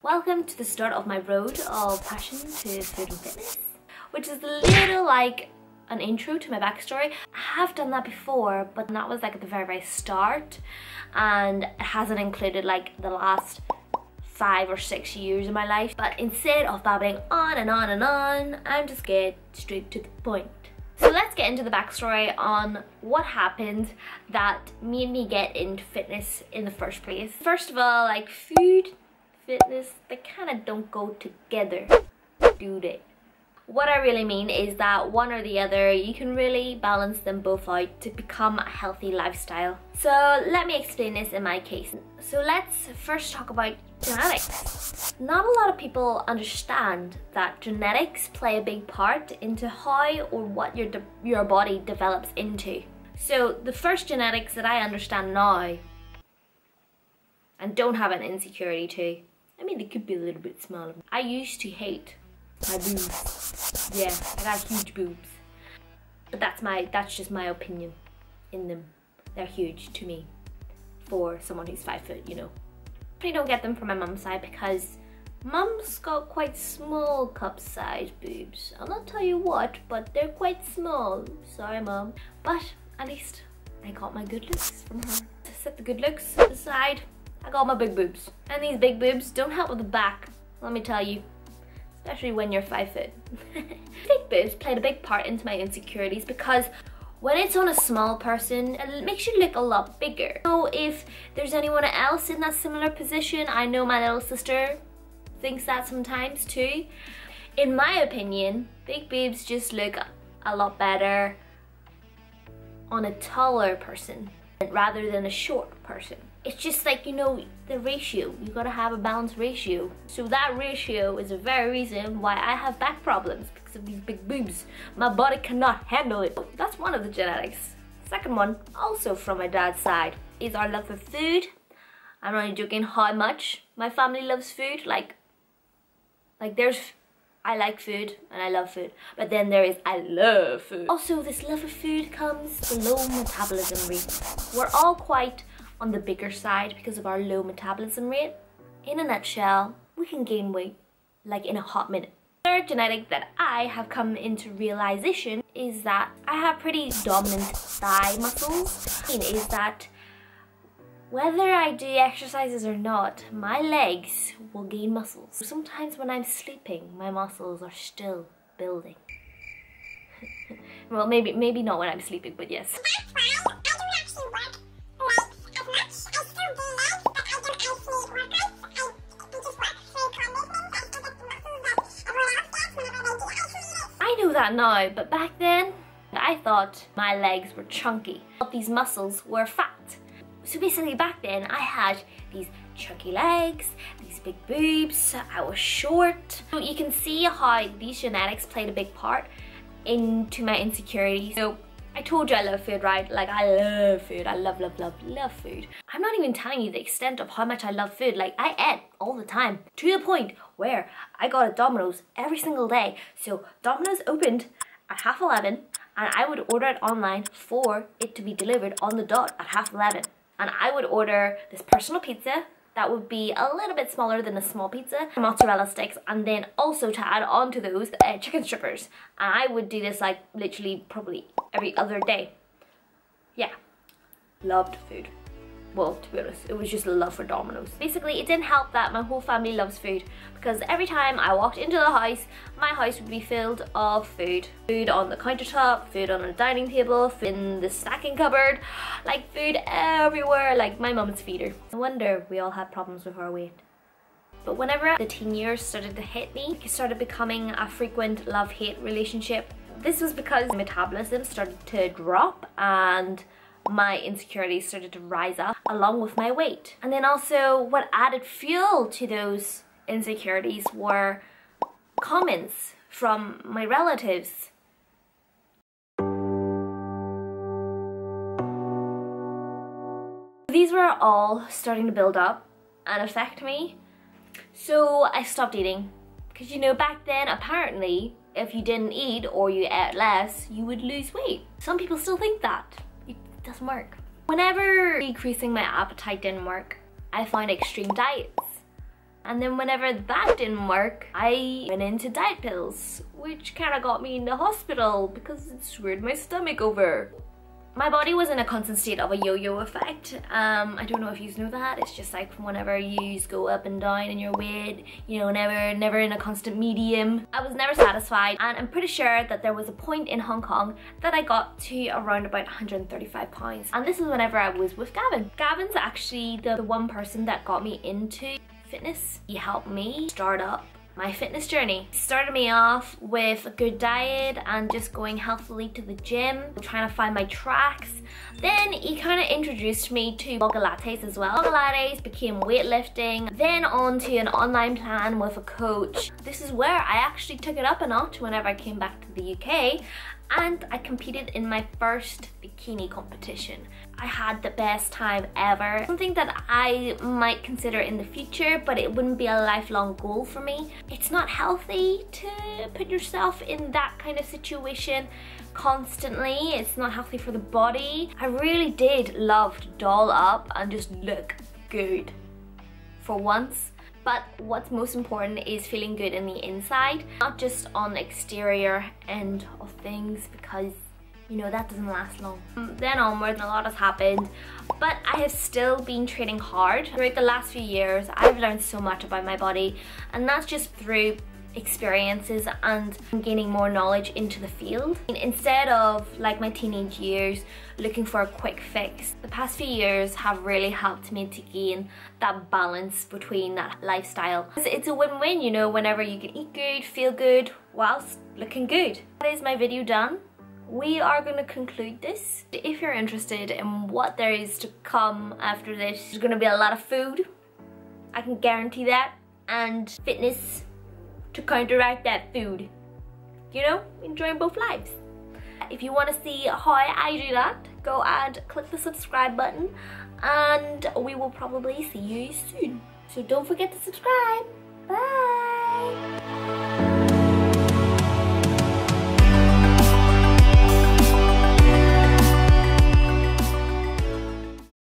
Welcome to the start of my road of passion to food and fitness, which is a little like an intro to my backstory. I have done that before, but that was like at the very start, and it hasn't included like the last 5 or 6 years of my life. But instead of babbling on and on and on, I'm just get straight to the point. So let's get into the backstory on what happened that made me get into fitness in the first place. First of all, like food, fitness, they kind of don't go together, do they? What I really mean is that one or the other, you can really balance them both out to become a healthy lifestyle. So let me explain this in my case. So let's first talk about genetics. Not a lot of people understand that genetics play a big part into how or what your body develops into. So the first genetics that I understand now, and don't have an insecurity to, I mean, they could be a little bit smaller. I used to hate my boobs. Yeah, I got huge boobs. But that's just my opinion in them. They're huge to me for someone who's 5 foot, you know. I don't get them from my mum's side because mum's got quite small cup size boobs. I'll not tell you what, but they're quite small. Sorry, mum. But at least I got my good looks from her. To set the good looks aside, I got my big boobs. And these big boobs don't help with the back, let me tell you. Especially when you're 5 foot. Big boobs played a big part into my insecurities because when it's on a small person, it makes you look a lot bigger. So if there's anyone else in that similar position, I know my little sister thinks that sometimes too. In my opinion, big boobs just look a lot better on a taller person rather than a short person. It's just like, you know, the ratio. You gotta have a balanced ratio. So that ratio is a very reason why I have back problems, because of these big boobs. My body cannot handle it. That's one of the genetics. Second one, also from my dad's side, is our love for food. I'm not joking how much my family loves food. Like there's, I like food and I love food, but then there is I love food. Also, this love of food comes with a low metabolism rate. We're all quite on the bigger side because of our low metabolism rate. In a nutshell, we can gain weight like in a hot minute. Third genetic that I have come into realization is that I have pretty dominant thigh muscles. Is that whether I do exercises or not, my legs will gain muscles. Sometimes when I'm sleeping, my muscles are still building. Well, maybe not when I'm sleeping, but yes. I know that now, but back then, I thought my legs were chunky. I thought these muscles were fat. So basically back then, I had these chunky legs, these big boobs, I was short. So you can see how these genetics played a big part into my insecurities. So I told you I love food, right? Like I love food. I love food. I'm not even telling you the extent of how much I love food. Like I ate all the time to the point where I got a Domino's every single day. So Domino's opened at 11:30 and I would order it online for it to be delivered on the dot at 11:30. And I would order this personal pizza that would be a little bit smaller than a small pizza, mozzarella sticks, and then also to add on to those chicken strippers. And I would do this like literally probably every other day. Yeah, loved food. Well, to be honest, it was just a love for Domino's. Basically, it didn't help that my whole family loves food because every time I walked into the house, my house would be filled of food. Food on the countertop, food on the dining table, food in the snacking cupboard, like food everywhere, like my mum's feeder. No wonder we all had problems with our weight. But whenever the teen years started to hit me, it started becoming a frequent love-hate relationship. This was because my metabolism started to drop and my insecurities started to rise up along with my weight. And then also what added fuel to those insecurities were comments from my relatives. These were all starting to build up and affect me. So I stopped eating. Because you know, back then apparently if you didn't eat or you ate less, you would lose weight. Some people still think that. Doesn't work. Whenever decreasing my appetite didn't work, I found extreme diets. And then whenever that didn't work, I went into diet pills, which kind of got me in the hospital because it screwed my stomach over. My body was in a constant state of a yo-yo effect. I don't know if you know that. It's just like whenever you go up and down in your weight, you know, never in a constant medium. I was never satisfied, and I'm pretty sure that there was a point in Hong Kong that I got to around about 135 pounds. And this is whenever I was with Gavin. Gavin's actually the one person that got me into fitness. He helped me start up my fitness journey. He started me off with a good diet and just going healthily to the gym, trying to find my tracks. Then he kind of introduced me to mocha lattes as well. Mocha lattes became weightlifting, then on to an online plan with a coach. This is where I actually took it up a notch whenever I came back to the UK, and I competed in my first bikini competition. I had the best time ever. Something that I might consider in the future, but it wouldn't be a lifelong goal for me. It's not healthy to put yourself in that kind of situation constantly. It's not healthy for the body. I really did love to doll up and just look good for once. But what's most important is feeling good in the inside, not just on the exterior end of things, because you know that doesn't last long. Then onwards, a lot has happened, but I have still been training hard. Throughout the last few years, I've learned so much about my body, and that's just through experiences and gaining more knowledge into the field. Instead of, like my teenage years, looking for a quick fix, the past few years have really helped me to gain that balance between that lifestyle. It's a win-win, you know, whenever you can eat good, feel good, whilst looking good. That is my video done. We are going to conclude this. If you're interested in what there is to come after this, there's going to be a lot of food, I can guarantee that, and fitness to counteract that food. You know, enjoying both lives. If you want to see how I do that, go and click the subscribe button, and we will probably see you soon. So don't forget to subscribe. Bye!